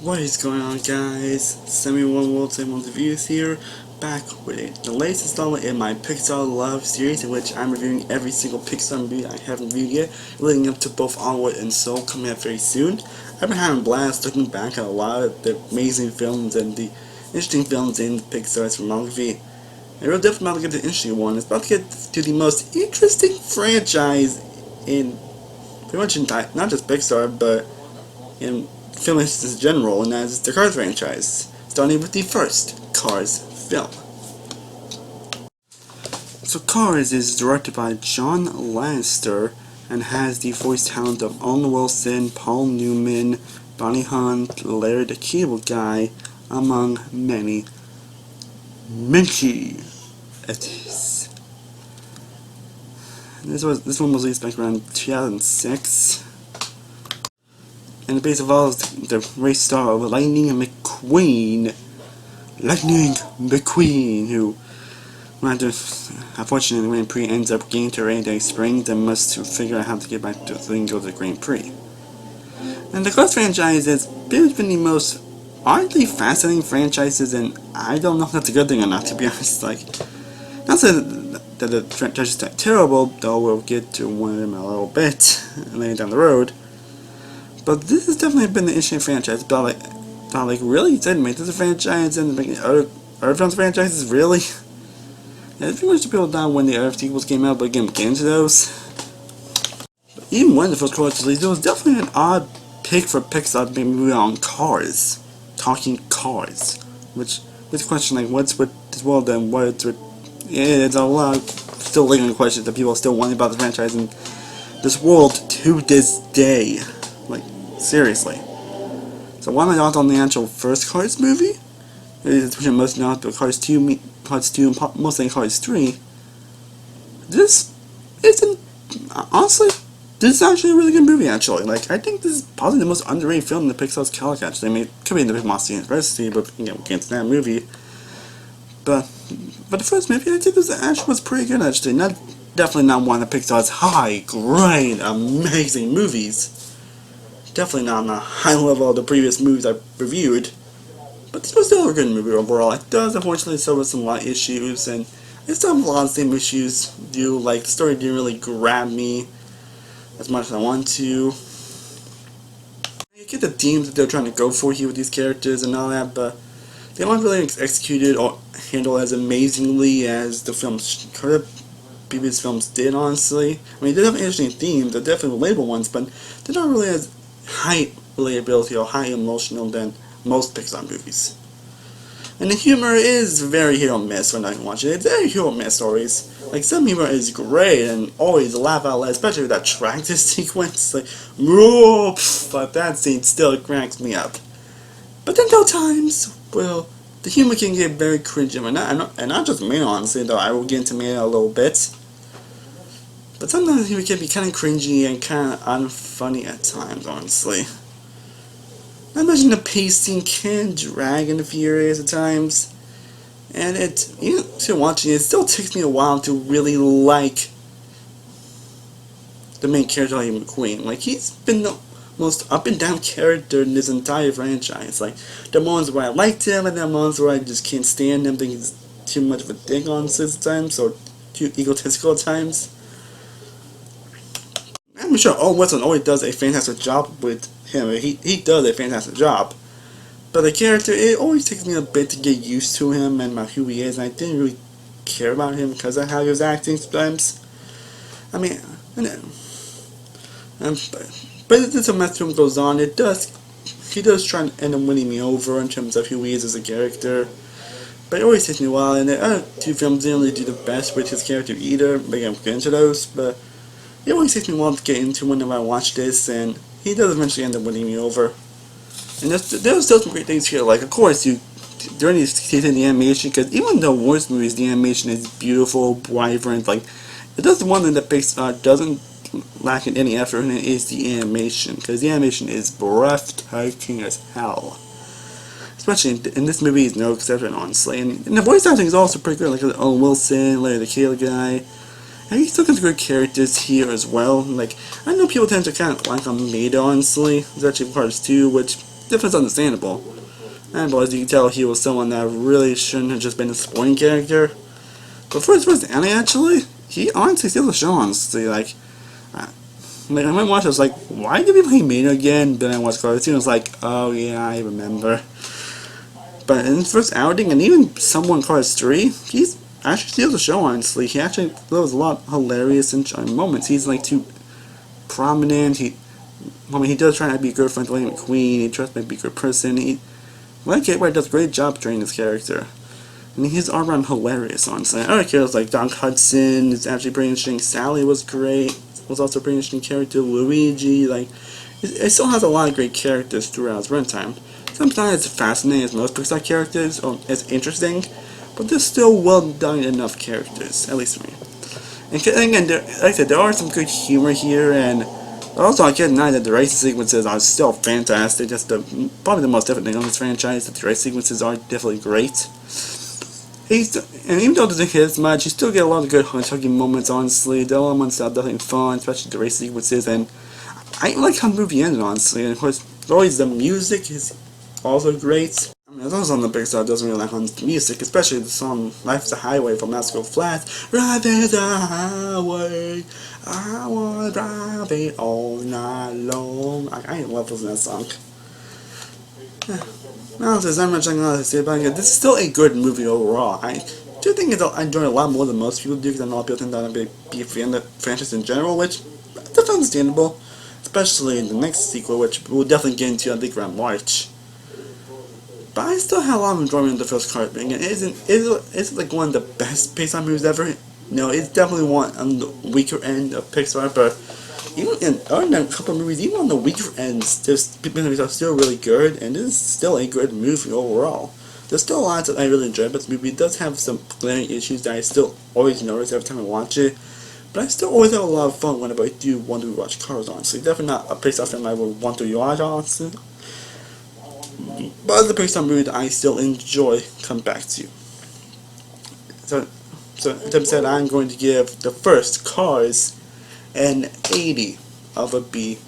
What is going on, guys? Semi-One World Same Reviews here, back with the latest installment in my Pixar Love series, in which I'm reviewing every single Pixar movie I haven't reviewed yet, leading up to both Onward and Soul coming out very soon. I've been having a blast looking back at a lot of the amazing films and the interesting films in Pixar's filmography. And we're definitely about to get to the interesting one. It's about to get to the most interesting franchise in pretty much not just Pixar, but in film history in general, and that is the Cars franchise, starting with the first Cars film. So Cars is directed by John Lasseter and has the voice talent of Owen Wilson, Paul Newman, Bonnie Hunt, Larry the Cable Guy, among many it is. This one was released back around 2006. And the base of all is the race star of Lightning McQueen, who, unfortunately, the Grand Prix ends up getting to Rainy Springs and must figure out how to get back to go to the Grand Prix. And the Cars franchise has been the most oddly fascinating franchises, and I don't know if that's a good thing or not, to be honest. Not that the franchise is that terrible, though we'll get to one of them a little bit later down the road. But this has definitely been an interesting franchise. But really? You said make this a franchise and make other films franchises? Really? Yeah, pretty much the people down when the other sequels came out, but again, we'll get into those. But even when the first Cars was released, it was definitely an odd pick for Pixar to make a movie on cars. Talking cars. Which is a question like, what's with this world and what's with... Yeah, it's a lot of still lingering questions that people are still wondering about the franchise and this world to this day. Seriously. So one of my thoughts on the actual first Cars movie is most not but Cars 2, and mostly Cars 3. This isn't, honestly, this is actually a really good movie, actually. I think this is probably the most underrated film in the Pixar's catalog, actually. I mean, it could be in the Big Monster University, but, we'll get into that movie. But the first movie, I think this actually was pretty good, actually. Definitely not one of Pixar's high-grade, amazing movies. Definitely not on the high level of the previous movies I've reviewed, but this was still a good movie overall. It does unfortunately suffer with some lot of issues, and it still has a lot of the same issues. The story didn't really grab me as much as I want to. You get the themes that they're trying to go for here with these characters and all that, but they weren't really executed or handled as amazingly as the previous films did, honestly. I mean, they have interesting themes, they're definitely relatable ones, but they're not really as high relatability or high emotional than most Pixar movies. And the humor is very hit or miss when I watch it. It's very hit or miss stories. Some humor is great and always laugh out loud, especially with that tractor sequence. Whoa, but that scene still cracks me up. But then there are times, well, the humor can get very cringy, and not just me, honestly, though I will get into me a little bit. But sometimes it can be kind of cringy and kind of unfunny at times, honestly. I imagine the pacing can drag in a few areas at times. And still watching it still takes me a while to really like the main character, Lightning McQueen. He's been the most up and down character in this entire franchise. The moments where I liked him, and the moments where I just can't stand him, think he's too much of a dick on times, or too egotistical at times. I'm sure Owen Wilson always does a fantastic job with him. He does a fantastic job. But the character, it always takes me a bit to get used to him and who he is, and I didn't really care about him because of how he was acting sometimes. I mean, but as the film goes on, he does try and end up winning me over in terms of who he is as a character. But it always takes me a while, and the other two films didn't really do the best with his character either. Maybe I'm getting into those, but it always takes me a while to get into whenever I watch this, and he does eventually end up winning me over. And there's still some great things here, of course, during these scenes in the animation, because even though worst movies, the animation is beautiful, vibrant, it does one thing that Pixar doesn't lack in any effort, and it is the animation, because the animation is breathtaking as hell. Especially in this movie is no exception, honestly. And the voice acting is also pretty good, Owen Wilson, Larry the Cable Guy. And he still has good characters here as well. I know people tend to kind of like him made, honestly, especially Cars 2, which Difference understandable. And but as you can tell, he was someone that really shouldn't have just been a supporting character. But for his first anime, actually, he honestly steals the show, honestly. Like, I went watch, I was like, why did we play Mino again? Then I watched Cartoon, I was like, oh yeah, I remember. But in his first outing, and even somewhat in Cars 3, he's actually steals the show, honestly. He actually, there was a lot of hilarious and charming moments. He's like too prominent, he does try to be a good friend to Lightning McQueen, he tries to be a good person, Like Gateway does a great job training his character. And he's all around hilarious, honestly. Other characters like Doc Hudson is actually pretty interesting. Sally was great. Was also a pretty interesting character. Luigi, like, it still has a lot of great characters throughout its runtime. Sometimes it's fascinating as most Pixar characters, or it's interesting, but they're still well done enough characters, at least for me. And again, like I said, there are some good humor here, and also I can't deny that the race sequences are still fantastic. That's probably the most different thing on this franchise, that the race sequences are definitely great. And even though it doesn't hit as much, you still get a lot of good hugging moments, honestly. The elements are definitely fun, especially the race sequences, and I like how the movie ended, honestly. And of course, always the music is also great. I mean, as on the Pixar doesn't really like on the music, especially the song Life's a Highway from Let's Go Flat. Life is a highway, I wanna drive it all night long. I love listening to that song. Now, there's not much I'm going to say about it. This is still a good movie overall. I do think I enjoy it a lot more than most people do, because I know a lot of people think that I'm going to be a fan of the franchise in general, which that's understandable. Especially in the next sequel, which we'll definitely get into, I think, around March. But I still had a lot of enjoyment in the first Cars movie. It isn't like one of the best Pixar movies ever. No, it's definitely one on the weaker end of Pixar, but even in a couple of movies, even on the weaker ends, there's movies are still really good, and this is still a good movie overall. There's still a lot that I really enjoy about this movie. It does have some glaring issues that I still always notice every time I watch it, but I still always have a lot of fun whenever I do want to rewatch Cars, honestly. Definitely not a Pixar film I would want to rewatch, honestly. But the Pixar movie that I still enjoy come back to. So that said, I'm going to give the first Cars an 80 of a B+.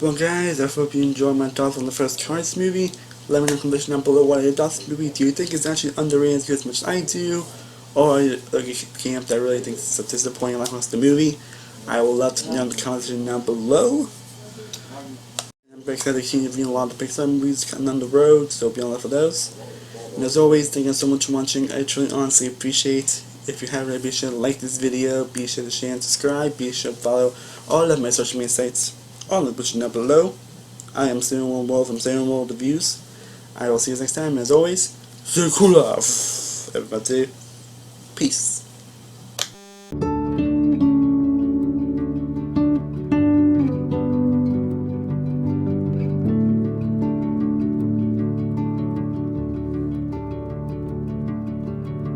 Well guys, I hope you enjoyed my thoughts on the first Cars movie. Let me know in the comments down below what are your thoughts on the movie. Do you think it's actually underrated as much as I do? Or are you like a camp that really thinks it's disappointing like most of the movie? I would love to know in the comments down below. I'm very excited to continue reviewing a lot of the Pixar movies coming on the road, so be on the lookout for those. And as always, thank you so much for watching. I truly honestly appreciate. If you haven't already, be sure to like this video, be sure to share and subscribe, be sure to follow all of my social media sites, all in the description down below. I am Samuel World from Samuel World Reviews. I will see you next time, as always, stay cool off, everybody. Peace.